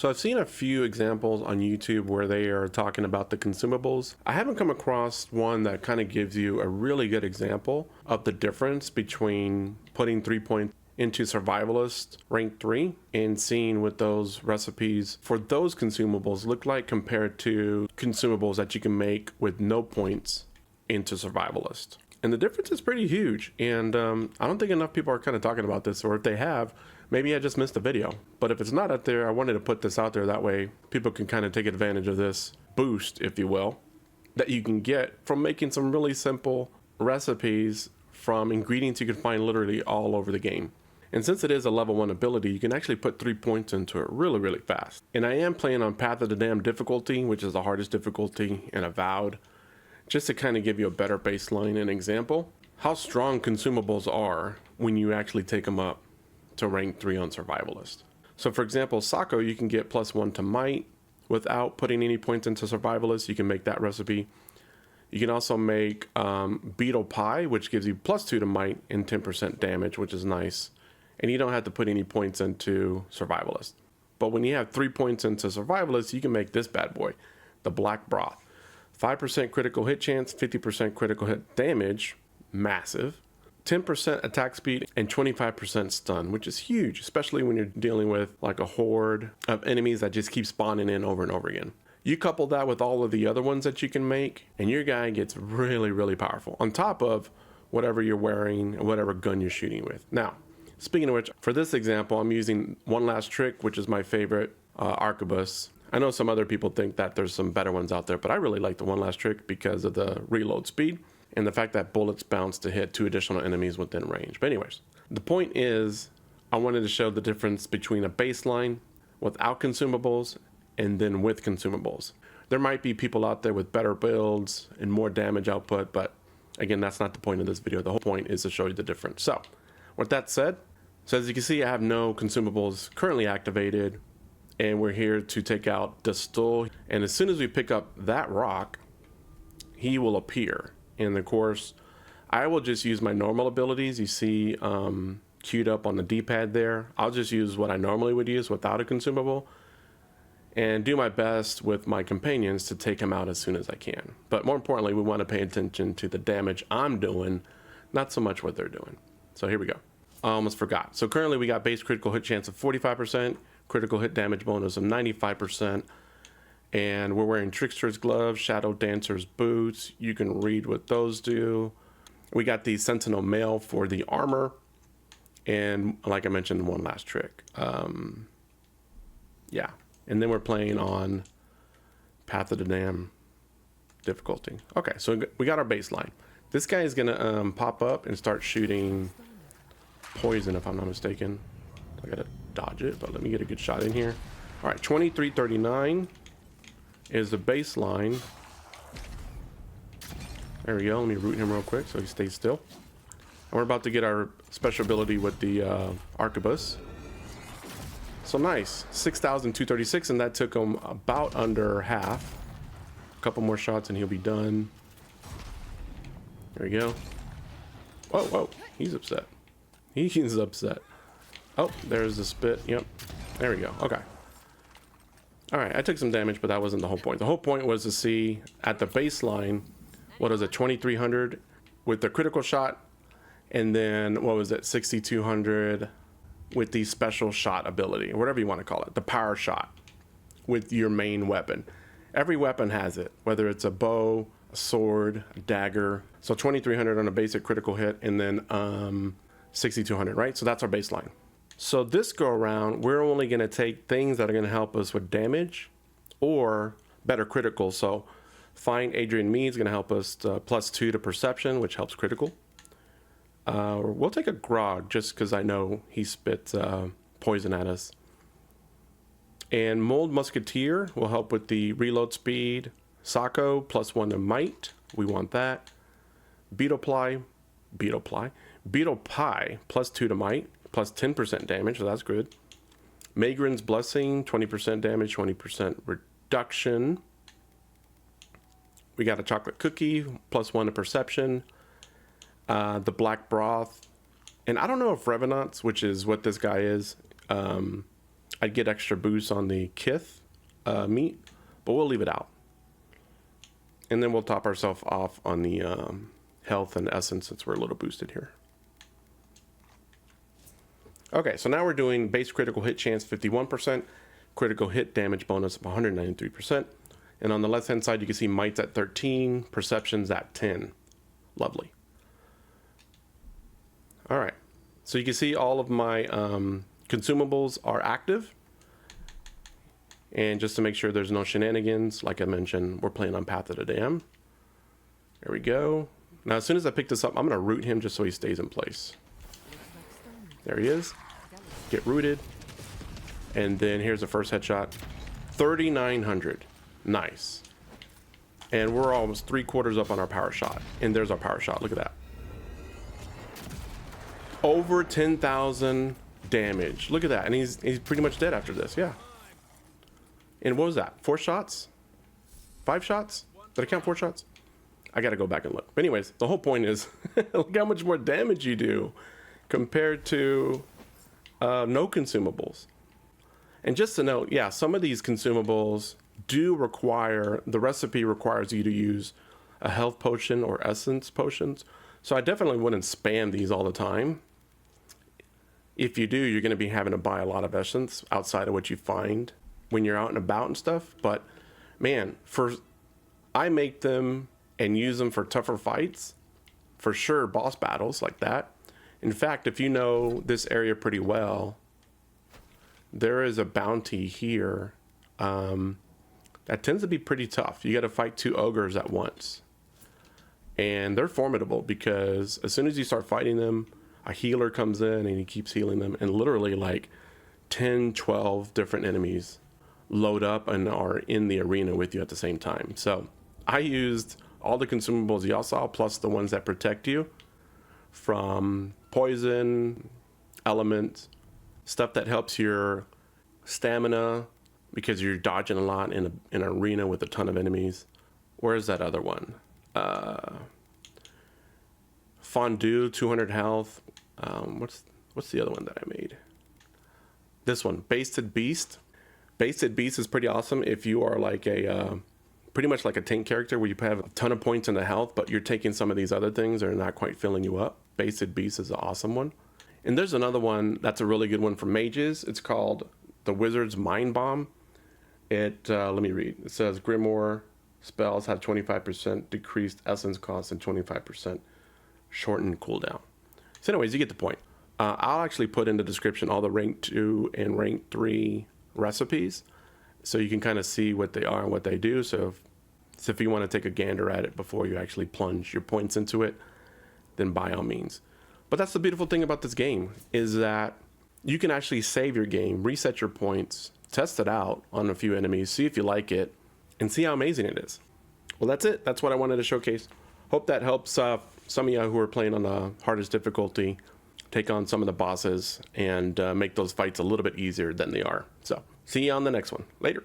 So I've seen a few examples on YouTube where they are talking about the consumables. I haven't come across one that kind of gives you a really good example of the difference between putting 3 points into Survivalist Rank 3 and seeing what those recipes for those consumables look like compared to consumables that you can make with no points into Survivalist. And the difference is pretty huge, and I don't think enough people are kind of talking about this, or if they have, maybe I just missed a video. But if it's not out there, I wanted to put this out there, that way people can kind of take advantage of this boost, if you will, that you can get from making some really simple recipes from ingredients you can find literally all over the game. And since it is a level 1 ability, you can actually put 3 points into it really, really fast. And I am playing on Path of the Damned difficulty, which is the hardest difficulty in Avowed, just to kind of give you a better baseline and example how strong consumables are when you actually take them up to rank 3 on Survivalist. So for example, Sako, you can get +1 to might without putting any points into Survivalist. You can make that recipe. You can also make beetle pie, which gives you +2 to might and 10% damage, which is nice. And you don't have to put any points into Survivalist. But when you have 3 points into Survivalist, you can make this bad boy, the black broth. 5% critical hit chance, 50% critical hit damage, massive. 10% attack speed and 25% stun, which is huge, especially when you're dealing with like a horde of enemies that just keep spawning in over and over again. You couple that with all of the other ones that you can make, and your guy gets really, really powerful, on top of whatever you're wearing and whatever gun you're shooting with. Now, speaking of which, for this example, I'm using One Last Trick, which is my favorite arquebus. I know some other people think that there's some better ones out there, but I really like the One Last Trick because of the reload speed and the fact that bullets bounce to hit 2 additional enemies within range. But anyways, the point is I wanted to show the difference between a baseline without consumables and then with consumables. There might be people out there with better builds and more damage output, but again, that's not the point of this video. The whole point is to show you the difference. So with that said, so as you can see, I have no consumables currently activated, and we're here to take out Distill. And as soon as we pick up that rock, he will appear. And of course, I will just use my normal abilities. You see queued up on the D-pad there. I'll just use what I normally would use without a consumable and do my best with my companions to take him out as soon as I can. But more importantly, we want to pay attention to the damage I'm doing, not so much what they're doing. So here we go. I almost forgot. So currently we got base critical hit chance of 45%, critical hit damage bonus of 95%, and we're wearing Trickster's gloves, Shadow Dancer's boots. You can read what those do. We got the Sentinel mail for the armor, and like I mentioned, One Last Trick. Yeah, and then we're playing on Path of the Damned difficulty. Okay, so we got our baseline. This guy is gonna pop up and start shooting poison, if I'm not mistaken. I gotta dodge it, but let me get a good shot in here. All right, 2339 is the baseline. There we go. Let me root him real quick so he stays still. And we're about to get our special ability with the arquebus. So nice, 6,236, and that took him about under half. A couple more shots and he'll be done. There we go. Whoa, whoa, he's upset. He's upset. Oh, there's the spit. Yep. There we go. Okay. All right. I took some damage, but that wasn't the whole point. The whole point was to see at the baseline, what is it, 2,300 with the critical shot, and then what was it, 6,200 with the special shot ability, or whatever you want to call it, the power shot with your main weapon. Every weapon has it, whether it's a bow, a sword, a dagger. So 2,300 on a basic critical hit, and then 6,200, right? So that's our baseline. So this go around, we're only going to take things that are going to help us with damage or better critical. So Find Adrian Me is going to help us +2 to perception, which helps critical. We'll take a grog just because I know he spits poison at us. And Mulled Musketeer will help with the reload speed. Sako +1 to might. We want that. Beetle Pie +2 to might, +10% damage, so that's good. Magrin's Blessing, 20% damage, 20% reduction. We got a chocolate cookie, +1 to perception. The black broth. And I don't know if Revenants, which is what this guy is, I'd get extra boosts on the kith meat, but we'll leave it out. And then we'll top ourselves off on the health and essence since we're a little boosted here. Okay, so now we're doing base critical hit chance 51%, critical hit damage bonus of 193%. And on the left hand side, you can see mights at 13, perceptions at 10. Lovely. All right, so you can see all of my consumables are active. And just to make sure there's no shenanigans, like I mentioned, we're playing on Path of the Dam. There we go. Now, as soon as I pick this up, I'm going to root him just so he stays in place. There he is. Get rooted. And then here's the first headshot. 3,900. Nice. And we're almost 3/4 up on our power shot. And there's our power shot. Look at that. Over 10,000 damage. Look at that. And he's pretty much dead after this. Yeah. And what was that? 4 shots? 5 shots? Did I count 4 shots? I gotta go back and look. But anyways, the whole point is, look how much more damage you do compared to no consumables. And just to note, yeah, some of these consumables do require, the recipe requires you to use a health potion or essence potions. So I definitely wouldn't spam these all the time. If you do, you're gonna be having to buy a lot of essence outside of what you find when you're out and about and stuff. But man, I make them and use them for tougher fights, for sure, boss battles like that. In fact, if you know this area pretty well, there is a bounty here that tends to be pretty tough. You got to fight 2 ogres at once, and they're formidable because as soon as you start fighting them, a healer comes in and he keeps healing them, and literally like 10, 12 different enemies load up and are in the arena with you at the same time. So I used all the consumables y'all saw, plus the ones that protect you from poison, elements, stuff that helps your stamina because you're dodging a lot in an arena with a ton of enemies. Where's that other one? Fondue, 200 health. What's the other one that I made? This one, Basted Beast. Basted Beast is pretty awesome if you are like pretty much like a tank character where you have a ton of points in the health, but you're taking some of these other things that are not quite filling you up. Basted Beast is an awesome one. And there's another one that's a really good one for mages. It's called the Wizard's Mind Bomb. Let me read. It says Grimoire spells have 25% decreased essence cost and 25% shortened cooldown. So anyways, you get the point. I'll actually put in the description all the rank 2 and rank 3 recipes so you can kind of see what they are and what they do. So if you want to take a gander at it before you actually plunge your points into it, then by all means. But that's the beautiful thing about this game, is that you can actually save your game, reset your points, test it out on a few enemies, see if you like it, and see how amazing it is. Well, that's it. That's what I wanted to showcase. Hope that helps some of you who are playing on the hardest difficulty take on some of the bosses and make those fights a little bit easier than they are. So see you on the next one. Later.